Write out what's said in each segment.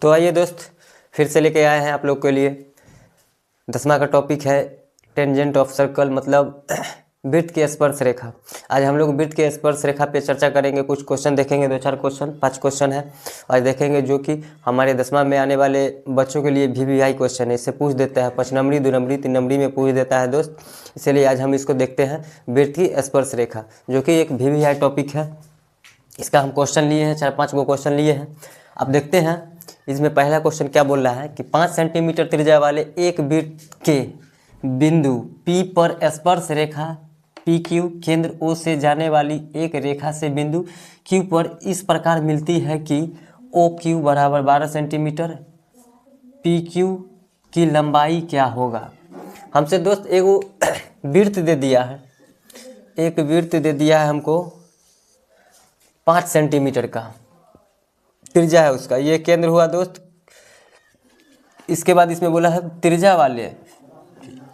तो आइए दोस्त, फिर से लेके आए हैं आप लोग के लिए 10वां का टॉपिक है टेंजेंट ऑफ सर्कल, मतलब वृत्त की स्पर्श रेखा। आज हम लोग वृत्त के स्पर्श रेखा पे चर्चा करेंगे। कुछ क्वेश्चन देखेंगे, 2-4 क्वेश्चन, 5 क्वेश्चन है आज देखेंगे, जो कि हमारे 10वां में आने वाले बच्चों के लिए VVI क्वेश्चन है। इससे पूछ देता है 5 नंबरी, 2 नंबरी, 3 नंबरी में पूछ देता है दोस्त। इसलिए आज हम इसको देखते हैं, वृत्त की स्पर्श रेखा, जो कि एक VVI टॉपिक है। इसका हम क्वेश्चन लिए हैं, 4-5 गो क्वेश्चन लिए हैं। अब देखते हैं इसमें पहला क्वेश्चन क्या बोल रहा है कि 5 सेंटीमीटर त्रिज्या वाले एक वृत्त के बिंदु P पर स्पर्श रेखा PQ केंद्र O से जाने वाली एक रेखा से बिंदु Q पर इस प्रकार मिलती है कि OQ बराबर 12 सेंटीमीटर, PQ की लंबाई क्या होगा। हमसे दोस्त एगो वृत्त दे दिया है, एक वृत्त दे दिया है हमको 5 सेंटीमीटर का त्रिज्या है उसका, ये केंद्र हुआ दोस्त। इसके बाद इसमें बोला है त्रिज्या वाले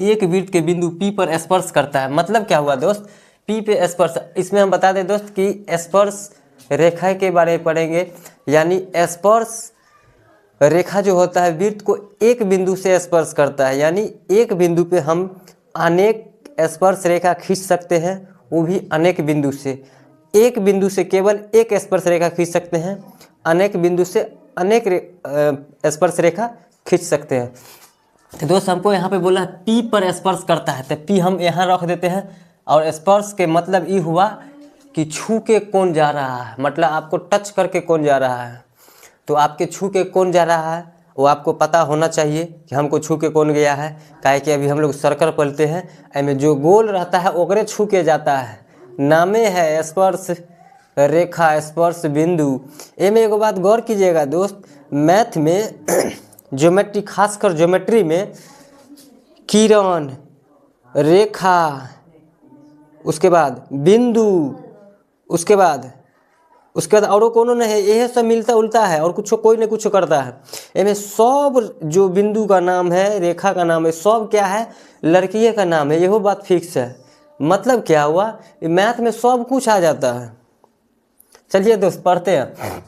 एक वृत्त के बिंदु P पर स्पर्श करता है। मतलब क्या हुआ दोस्त, P पे स्पर्श। इसमें हम बता दें दोस्त कि स्पर्श रेखा के बारे में पढ़ेंगे, यानी स्पर्श रेखा जो होता है वृत्त को एक बिंदु से स्पर्श करता है, यानी एक बिंदु पे हम अनेक स्पर्श रेखा खींच सकते हैं, वो भी अनेक बिंदु से। एक बिंदु से केवल एक स्पर्श रेखा खींच सकते हैं, अनेक बिंदु से अनेक स्पर्श रेखा खींच सकते हैं। तो दोस्त हमको यहाँ पे बोला P पर स्पर्श करता है, तो P हम यहाँ रख देते हैं। और स्पर्श के मतलब ये हुआ कि छू के कौन जा रहा है, मतलब आपको टच करके कौन जा रहा है। तो आपके छू के कौन जा रहा है वो आपको पता होना चाहिए कि हमको छू के कौन गया है। काहे कि अभी हम लोग सर्कल पढ़ते हैं, एमें जो गोल रहता है ओकरे छू के जाता है, नामे है स्पर्श रेखा, स्पर्श बिंदु। एमें एगो बात गौर कीजिएगा दोस्त, मैथ में ज्योमेट्री, खासकर ज्योमेट्री में किरण, रेखा, उसके बाद बिंदु, उसके बाद और कोनो नहीं है, यही सब मिलता उलता है और कुछ कोई न कुछ करता है। इनमें सब जो बिंदु का नाम है, रेखा का नाम है, सब क्या है, लड़किए का नाम है। यही बात फिक्स है। मतलब क्या हुआ, मैथ में सब कुछ आ जाता है। चलिए दोस्त पढ़ते हैं।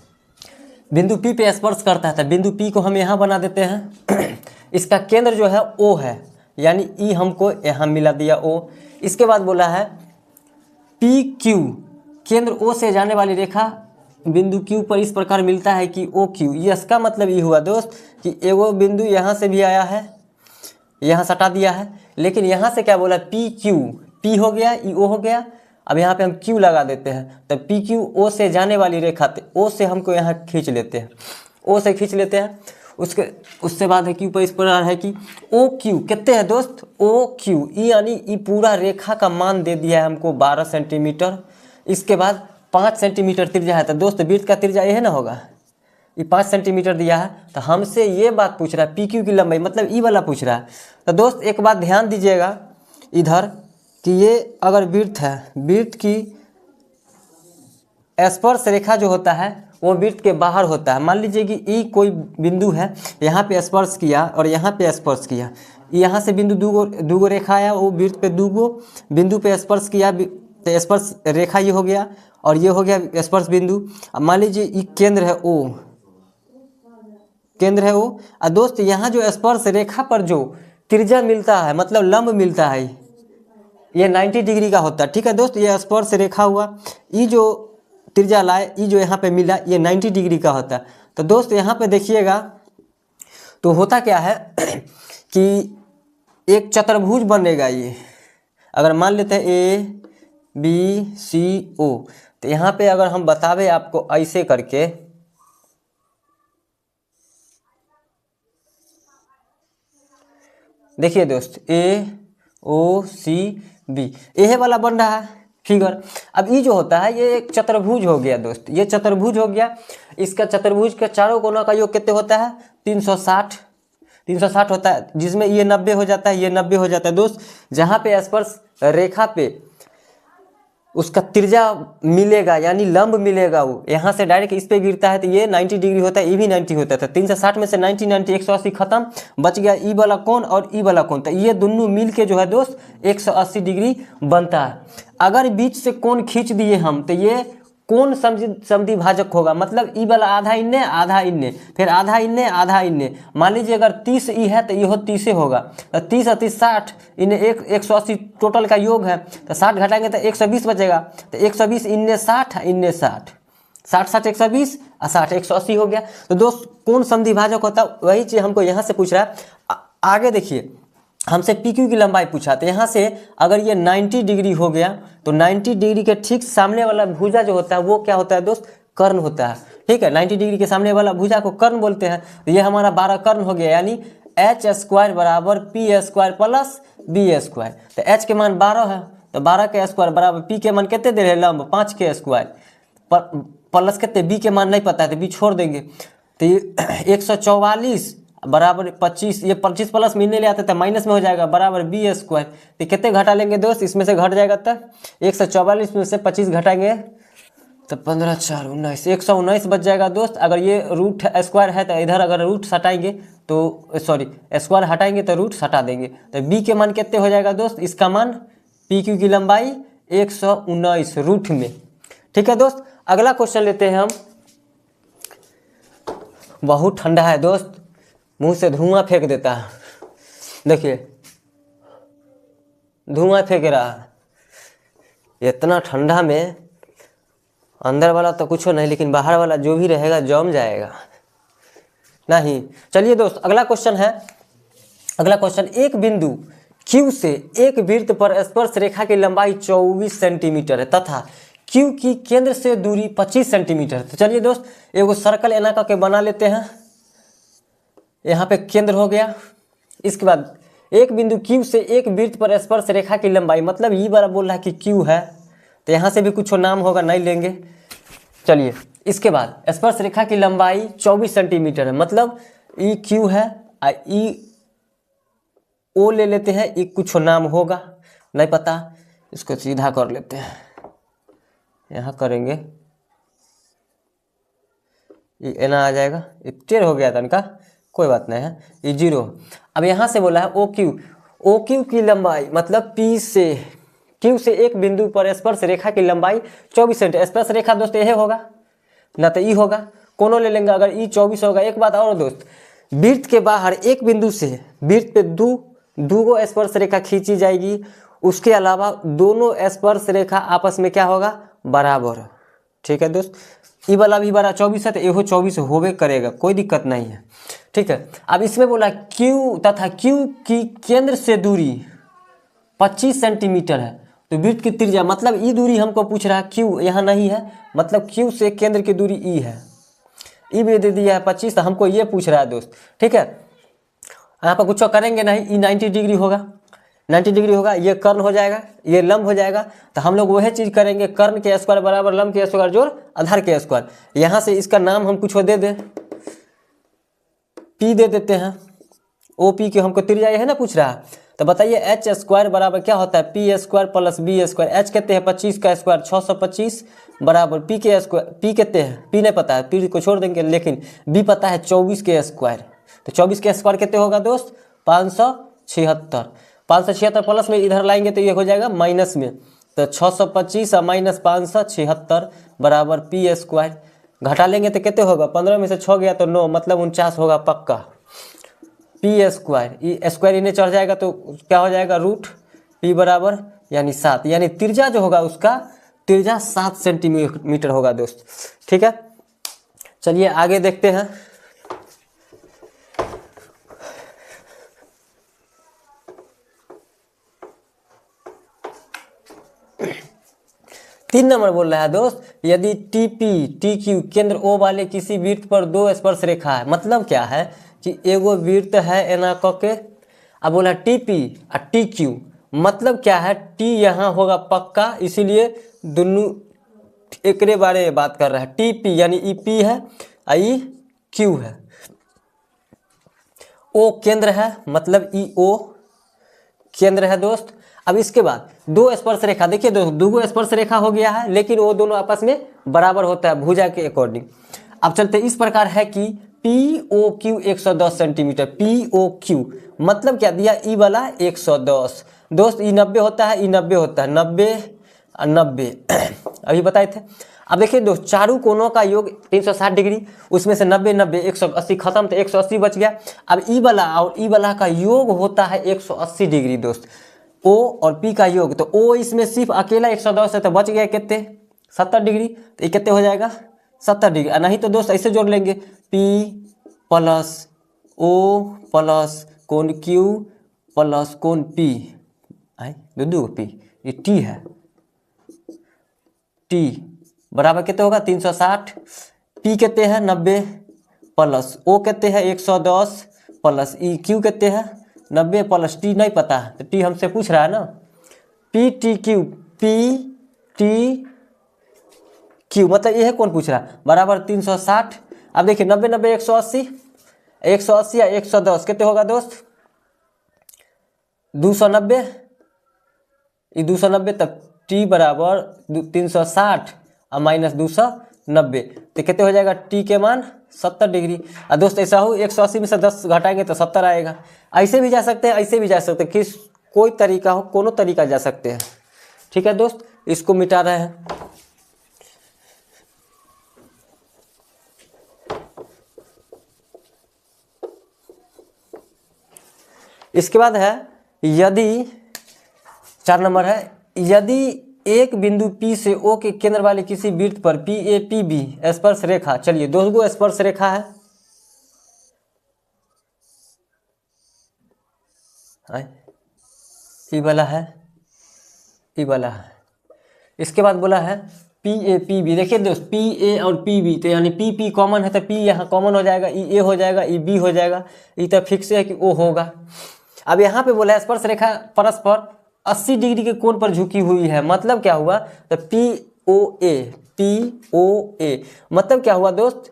बिंदु P पे स्पर्श करता है, तो बिंदु P को हम यहाँ बना देते हैं। इसका केंद्र जो है O है, यानी E हमको यहाँ मिला दिया O। इसके बाद बोला है PQ केंद्र O से जाने वाली रेखा बिंदु Q पर इस प्रकार मिलता है कि OQ। ये इसका मतलब ये हुआ दोस्त कि एगो बिंदु यहाँ से भी आया है, यहाँ सटा दिया है, लेकिन यहाँ से क्या बोला PQ, P हो गया, E O हो गया। अब यहाँ पे हम Q लगा देते हैं, तो PQ O से जाने वाली रेखा, O से हमको यहाँ खींच लेते हैं, O से खींच लेते हैं। उससे बाद है Q पर इस प्रकार है कि OQ कितने हैं दोस्त, OQ यानी ये पूरा रेखा का मान दे दिया है हमको 12 सेंटीमीटर। इसके बाद 5 सेंटीमीटर त्रिज्या है, तो दोस्त वृत्त का त्रिज्या यह ना होगा, ये 5 सेंटीमीटर दिया है। तो हमसे ये बात पूछ रहा है PQ की लंबाई, मतलब ई वाला पूछ रहा है। तो दोस्त एक बात ध्यान दीजिएगा इधर कि ये अगर वृत्त है, वृत्त की स्पर्श रेखा जो होता है वो वृत्त के बाहर होता है। मान लीजिए कि ई कोई बिंदु है, यहाँ पे स्पर्श किया और यहाँ पे स्पर्श किया, यहाँ से बिंदु दूगो रेखा आया, वो वृत्त पे दूगो बिंदु पे स्पर्श किया, तो स्पर्श रेखा ये हो गया और ये हो गया स्पर्श बिंदु। अब मान लीजिए ये केंद्र है O, केंद्र है O। और दोस्त यहाँ जो स्पर्श रेखा पर जो त्रिज्या मिलता है, मतलब लंब मिलता है, ये 90 डिग्री का होता है। ठीक है दोस्त, ये स्पर्श रेखा हुआ, ये जो त्रिज्या लाए, ये जो यहाँ पे मिला, ये 90 डिग्री का होता है। तो दोस्त यहाँ पे देखिएगा तो होता क्या है कि एक चतुर्भुज बनेगा। ये अगर मान लेते हैं ABCO, तो यहाँ पे अगर हम बतावे आपको ऐसे करके, देखिए दोस्त AOCB यह वाला बन रहा है फिगर। अब ये जो होता है ये एक चतुर्भुज हो गया दोस्त, ये चतुर्भुज हो गया। इसका चतुर्भुज के चारों कोनों का योग कितने होता है, 360 होता है, जिसमें ये 90 हो जाता है, ये 90 हो जाता है दोस्त। जहाँ पे स्पर्श रेखा पे उसका त्रिज्या मिलेगा, यानी लंब मिलेगा, वो यहाँ से डायरेक्ट इस पे गिरता है, तो ये 90 डिग्री होता है, ये भी 90 होता था। 360 में से 90 180 खत्म, बच गया ई वाला कोण और ई वाला कोण, तो ये दोनों मिल के जो है दोस्त 180 डिग्री बनता है। अगर बीच से कोण खींच दिए हम, तो ये कौन समद्वि भाजक होगा, मतलब ई वाला आधा इन्ने आधा इन्ने, फिर आधा इन्ने आधा इन्ने। मान लीजिए अगर 30 ई है तो ये 30 होगा, तो 30 और 30 60, इन्हें 180 टोटल का योग है, तो 60 घटाएंगे तो 120 बचेगा। तो 120 इन्ने 60 इन्ने 60, 60 60 120 और 60 180 हो गया। तो दोस्त कौन समद्वि भाजक होता है, वही चीज़ हमको यहाँ से पूछ रहा है। आगे देखिए, हमसे पी क्यू की लंबाई पूछा, तो यहाँ से अगर ये 90 डिग्री हो गया तो 90 डिग्री के ठीक सामने वाला भुजा जो होता है वो क्या होता है दोस्त, कर्ण होता है। ठीक है, 90 डिग्री के सामने वाला भुजा को कर्ण बोलते हैं। तो ये हमारा 12 कर्ण हो गया, यानी एच स्क्वायर बराबर P square plus B square. तो एच के मान 12 है, तो 12 के स्क्वायर बराबर पी के मान कितने दे रहे हैं, लंब 5 के स्क्वायर प्लस कितने, बी के मान नहीं पता है तो बी छोड़ देंगे। तो ये 144 बराबर 25, ये 25 प्लस में ले आते थे माइनस में हो जाएगा, बराबर बी स्क्वायर। तो कितने घटा लेंगे दोस्त, इसमें से घट जाएगा, तब 144 में से 25 घटाएंगे तो 15 4 19, 119 बच जाएगा दोस्त। अगर ये रूट स्क्वायर है तो इधर अगर रूट हटाएंगे तो सॉरी स्क्वायर हटाएंगे तो रूट हटा देंगे, तो बी के मान कितने हो जाएगा दोस्त, इसका मान पी क्यू की लंबाई 119 रूट में। ठीक है दोस्त, अगला क्वेश्चन लेते हैं हम। बहुत ठंडा है दोस्त, मुंह से धुआं फेंक देता है, देखिए धुआं फेंक रहा है। इतना ठंडा में अंदर वाला तो कुछ नहीं, लेकिन बाहर वाला जो भी रहेगा जम जाएगा नहीं। चलिए दोस्त, अगला क्वेश्चन है। अगला क्वेश्चन, एक बिंदु Q से एक वृत्त पर स्पर्श रेखा की लंबाई 24 सेंटीमीटर है तथा Q की केंद्र से दूरी 25 सेंटीमीटर। तो चलिए दोस्त, एगो सर्कल एना करके बना लेते हैं। यहाँ पे केंद्र हो गया। इसके बाद एक बिंदु Q से एक वृत्त पर स्पर्श रेखा की लंबाई, मतलब ये बार बोल रहा है कि Q है, तो यहाँ से भी कुछ नाम होगा, नहीं लेंगे। चलिए, इसके बाद स्पर्श रेखा की लंबाई 24 सेंटीमीटर है, मतलब ई Q है और ई O ले लेते हैं, ये कुछ नाम होगा, नहीं पता, इसको सीधा कर लेते हैं। यहाँ करेंगे, ये एना आ जाएगा, ये टेढ़ हो गया था इनका, कोई बात नहीं है, ये 0। अब यहाँ से बोला है ओ क्यू की लंबाई, मतलब P से Q से एक बिंदु पर स्पर्श रेखा की लंबाई 24 सेंटीमीटर। स्पर्श रेखा दोस्त यह होगा ना, तो ई होगा, कोनो ले लेंगे अगर ई 24 होगा। एक बात और दोस्त, वृत्त के बाहर एक बिंदु से वृत्त पे दो स्पर्श रेखा खींची जाएगी, उसके अलावा दोनों स्पर्श रेखा आपस में क्या होगा, बराबर। ठीक है दोस्त, ई वाला भी बड़ा 24 है तो एहो 24 होवे करेगा, कोई दिक्कत नहीं है। ठीक है, अब इसमें बोला Q तथा Q की केंद्र से दूरी 25 सेंटीमीटर है, तो वृत्त की त्रिज्या, मतलब ई दूरी हमको पूछ रहा है, Q यहाँ नहीं है, मतलब Q से केंद्र की दूरी ई है, ई भी दे दिया है 25, तो हमको ये पूछ रहा है दोस्त। ठीक है, यहाँ पर कुछ करेंगे नहीं, ई 90 डिग्री होगा, 90 डिग्री होगा, ये कर्ण हो जाएगा, ये लंब हो जाएगा, तो हम लोग वही चीज़ करेंगे, कर्ण के स्क्वायर बराबर लंब के स्क्वायर जोड़ आधार के स्क्वायर। यहाँ से इसका नाम हम कुछ दे दें, P दे देते हैं, OP के हमको त्रिज्या है ना पूछ रहा है, तो बताइए एच स्क्वायर बराबर क्या होता है, P square plus B square. H कहते हैं 25 का स्क्वायर 625 बराबर पी के स्क्वायर, पी कहते हैं, पी नहीं पता है, पी को छोड़ देंगे, लेकिन बी पता है 24 के स्क्वायर। तो 24 के स्क्वायर कितने होगा दोस्त, 576। 576 प्लस में इधर लाएंगे तो ये हो जाएगा माइनस में, तो 625 और माइनस 576 बराबर पी स्क्वायर। घटा लेंगे तो कितने होगा, 15 में से 6 गया तो 9, मतलब 49 होगा पक्का। पी स्क्वायर, ये स्क्वायर इन्हें चढ़ जाएगा तो क्या हो जाएगा, रूट पी बराबर यानी 7, यानी त्रिज्या जो होगा उसका त्रिज्या 7 सेंटीमीटर होगा दोस्त। ठीक है, चलिए आगे देखते हैं। तीन नंबर बोल रहा है दोस्त, यदि टी क्यू केंद्र O वाले किसी वृत्त पर दो स्पर्श रेखा है, मतलब क्या है कि एगो वृत्त है एना के, अब बोला टीपी और टी क्यू, मतलब क्या है, टी यहाँ होगा पक्का, इसीलिए दोनों एक बारे में बात कर रहा है। टीपी यानी ई पी है और ई क्यू है, ओ केंद्र है, मतलब ई ओ केंद्र है दोस्त। अब इसके बाद दो स्पर्श रेखा, देखिए दोस्त दो स्पर्श रेखा हो गया है, लेकिन वो दोनों आपस में बराबर होता है भुजा के अकॉर्डिंग। अब चलते इस प्रकार है कि POQ 110 सेंटीमीटर, POQ मतलब क्या दिया, ई वाला 110 दोस्त, ई 90 होता है, ई 90 होता है, 90 और 90 अभी बताए थे। अब देखिए दोस्त, चारों कोनों का योग 360 डिग्री, उसमें से 90 90 180 खत्म, तो 180 बच गया। अब ई वाला और ई वाला का योग होता है 180 डिग्री दोस्त, ओ और पी का योग। तो ओ इसमें सिर्फ अकेला 110 है, तो बच गया कितने 70 डिग्री। तो ये कितने हो जाएगा 70 डिग्री। नहीं तो दोस्त ऐसे जोड़ लेंगे, पी प्लस ओ प्लस कोण क्यू प्लस कोण पी, दो पी, ये टी है, टी बराबर कितने होगा 360, पी कितने हैं 90 प्लस ओ कितने हैं 110 प्लस ई क्यू कितने हैं 90 प्लस टी नहीं पता है, तो टी हमसे पूछ रहा है ना, P T Q, P T Q मतलब ये है कौन पूछ रहा है, बराबर 360। अब देखिए 90 90 180, 180 या 110 कितने होगा दोस्त 290, ये 290, तब टी बराबर 360 और माइनस 290, तो कितने हो जाएगा टी के मान 70 डिग्री। और दोस्त ऐसा हो 180 में से 10 घटाएंगे तो 70 आएगा। ऐसे भी जा सकते हैं, ऐसे भी जा सकते हैं, किस कोई तरीका हो, कोनो तरीका जा सकते हैं। ठीक है दोस्त, इसको मिटा रहे हैं। इसके बाद है यदि 4 नंबर है, यदि एक बिंदु P से O के केंद्र वाले किसी वृत्त पर PAPB स्पर्श रेखा, चलिए दो गो स्पर्श रेखा है, ई वाला है, ई वाला है। इसके बाद बोला है PAPB, देखिए दोस्त PA और PB, तो यानी PP कॉमन है, तो P यहाँ कॉमन हो जाएगा, ई A हो जाएगा, ई B हो जाएगा, ई तो फिक्स है कि O होगा। अब यहाँ पे बोला है स्पर्श रेखा परस्पर 80 डिग्री के कोण पर झुकी हुई है, मतलब क्या हुआ, तो POA मतलब क्या हुआ दोस्त,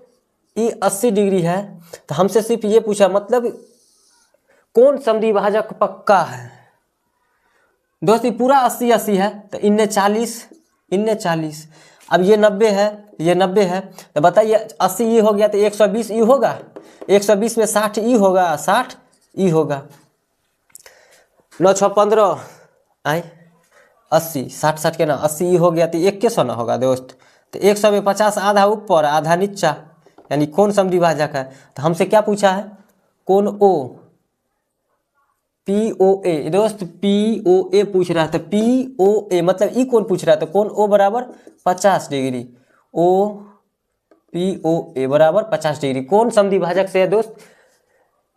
ये 80 डिग्री है, तो हमसे सिर्फ ये पूछा मतलब कौन समद्विभाजक पक्का है। दोस्त ये पूरा 80 80 है, तो इन्ने 40 इन्ने 40, अब ये 90 है, ये 90 है, तो बताइए 80 ई हो गया तो 120 ई होगा, 120 में 60 ई होगा, 60 ई होगा, 9 6 15 80, 60 60 के ना 80 ई हो गया, तो 100 ना होगा दोस्त, तो 100 में 50 आधा ऊपर आधा नीचा, यानी कौन समद्विभाजक है। तो हमसे क्या पूछा है, कौन O POA, दोस्त POA पूछ रहा था, POA मतलब ई कौन पूछ रहा था, कौन O बराबर 50 डिग्री, O POA बराबर 50 डिग्री, कौन समद्विभाजक से है दोस्त।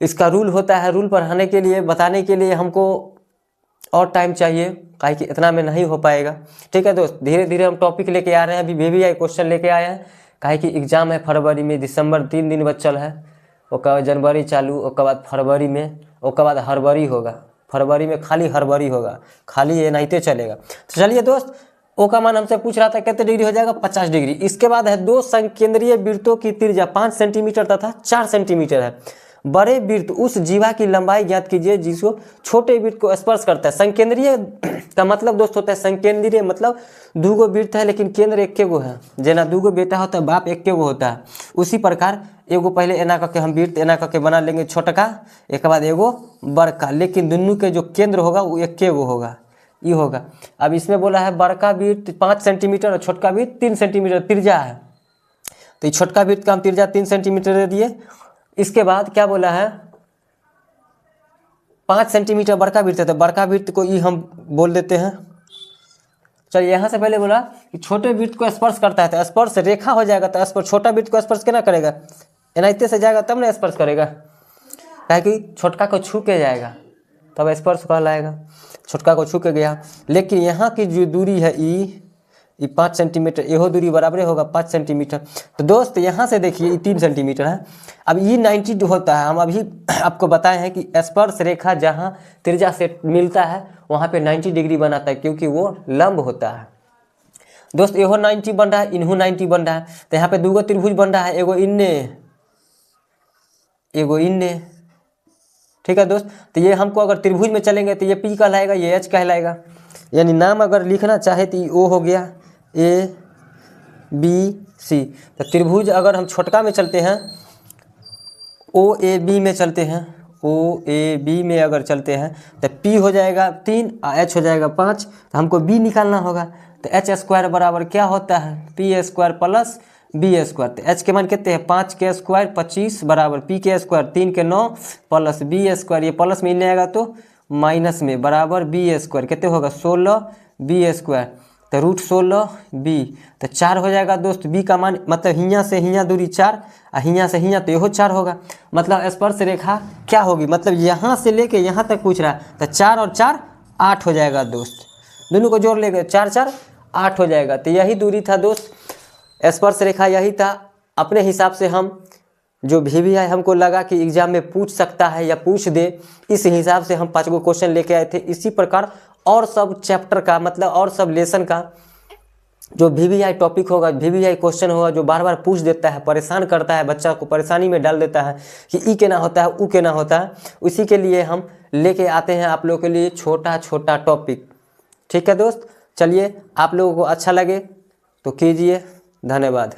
इसका रूल होता है, रूल पढ़ाने के लिए बताने के लिए हमको और टाइम चाहिए, काहे कि इतना में नहीं हो पाएगा। ठीक है दोस्त, धीरे धीरे हम टॉपिक लेके आ रहे हैं, अभी VVI क्वेश्चन लेके आए हैं, काहे कि एग्जाम है फरवरी में, दिसंबर 3 दिन बचल है, उसके बाद जनवरी चालू, उसके बाद फरवरी में, उसके बाद हरवरी होगा, फरवरी में खाली हरवरी होगा, खाली ये नहीं चलेगा। तो चलिए दोस्त, ओ का मान हमसे पूछ रहा था कितने डिग्री हो जाएगा 50 डिग्री। इसके बाद है दो संकेंद्रीय वृत्तों की त्रिज्या 5 सेंटीमीटर तथा 4 सेंटीमीटर है, बड़े वृत्त उस जीवा की लंबाई ज्ञात कीजिए जिसको छोटे वृत्त को स्पर्श करता है। संकेंद्रीय का मतलब दोस्त होता है, संकेंद्रीय मतलब दूगो वृत्त है लेकिन केंद्र एक गो है, जेना दूगो बेटा होता है बाप एक गो होता है, उसी प्रकार एगो पहले एना करके हम वृत्त एना करके बना लेंगे छोटका, एक बाद एगो बड़का, लेकिन दोनों के जो केंद्र होगा वो एक गो होगा, ये होगा। अब इसमें बोला है बड़का वृत्त 5 सेंटीमीटर और छोटका वृत्त 3 सेंटीमीटर त्रिज्या है, तो छोटका वृत्त का हम त्रिज्या 3 सेंटीमीटर दे दिए। इसके बाद क्या बोला है 5 सेंटीमीटर बड़का वृत्त है, तो बड़का वृत्त को ई हम बोल देते हैं। चलिए यहाँ से पहले बोला कि छोटे वृत्त को स्पर्श करता है, तो स्पर्श रेखा हो जाएगा, तो स्पर्श छोटा वृत्त को स्पर्श केना करेगा, एनाइते से जाएगा तब ना स्पर्श करेगा, काहे कि छोटका को छू के जाएगा तब स्पर्श कहलाएगा, छोटका को छू के गया। लेकिन यहाँ की जो दूरी है ई 5 सेंटीमीटर, यहो दूरी बराबर होगा 5 सेंटीमीटर। तो दोस्त यहाँ से देखिए ये 3 सेंटीमीटर है। अब ये 90 होता है, हम अभी आपको बताए हैं कि स्पर्श रेखा जहाँ त्रिज्या से मिलता है वहाँ पे 90 डिग्री बनाता है, क्योंकि वो लंब होता है। दोस्त यहो 90 बन रहा है, इन्हों 90 बन रहा है, तो यहाँ पे दूगो त्रिभुज बन रहा है, एगो इन्ने एगो इन्ने। ठीक है दोस्त, तो ये हमको अगर त्रिभुज में चलेंगे तो ये P कहलाएगा, ये H कहलाएगा, यानी नाम अगर लिखना चाहे तो O हो गया ABC। तो त्रिभुज अगर हम छोटका में चलते हैं OAB में चलते हैं, OAB में अगर चलते हैं तो P हो जाएगा 3 और H हो जाएगा 5, तो हमको B निकालना होगा। तो एच स्क्वायर बराबर क्या होता है, P square plus B square. तो एच के मान कितने हैं, 5 के स्क्वायर 25 बराबर पी के स्क्वायर 3 के 9 प्लस बी स्क्वायर, ये प्लस में नहीं आएगा तो माइनस में, बराबर बी स्क्वायर कितने होगा 16 बी स्क्वायर, तो रूट 16 बी, तो 4 हो जाएगा दोस्त। बी का मान मतलब हियाँ से हियाँ दूरी 4 और हियाँ से हियाँ, तो यहो 4 होगा। मतलब स्पर्श रेखा क्या होगी, मतलब यहाँ से लेके यहाँ तक पूछ रहा है, तो 4 और 4 8 हो जाएगा दोस्त। दोनों को जोड़ लेंगे 4 4 8 हो जाएगा। तो यही दूरी था दोस्त, स्पर्श रेखा यही था। अपने हिसाब से हम जो भी है हमको लगा कि एग्जाम में पूछ सकता है या पूछ दे, इस हिसाब से हम 5 गो क्वेश्चन लेके आए थे। इसी प्रकार और सब चैप्टर का मतलब और सब लेसन का जो VVI टॉपिक होगा, VVI क्वेश्चन होगा, जो बार बार पूछ देता है, परेशान करता है, बच्चा को परेशानी में डाल देता है कि ई के ना होता है, ऊ के ना होता है, उसी के लिए हम लेके आते हैं आप लोगों के लिए छोटा छोटा टॉपिक। ठीक है दोस्त, चलिए आप लोगों को अच्छा लगे तो कीजिए, धन्यवाद।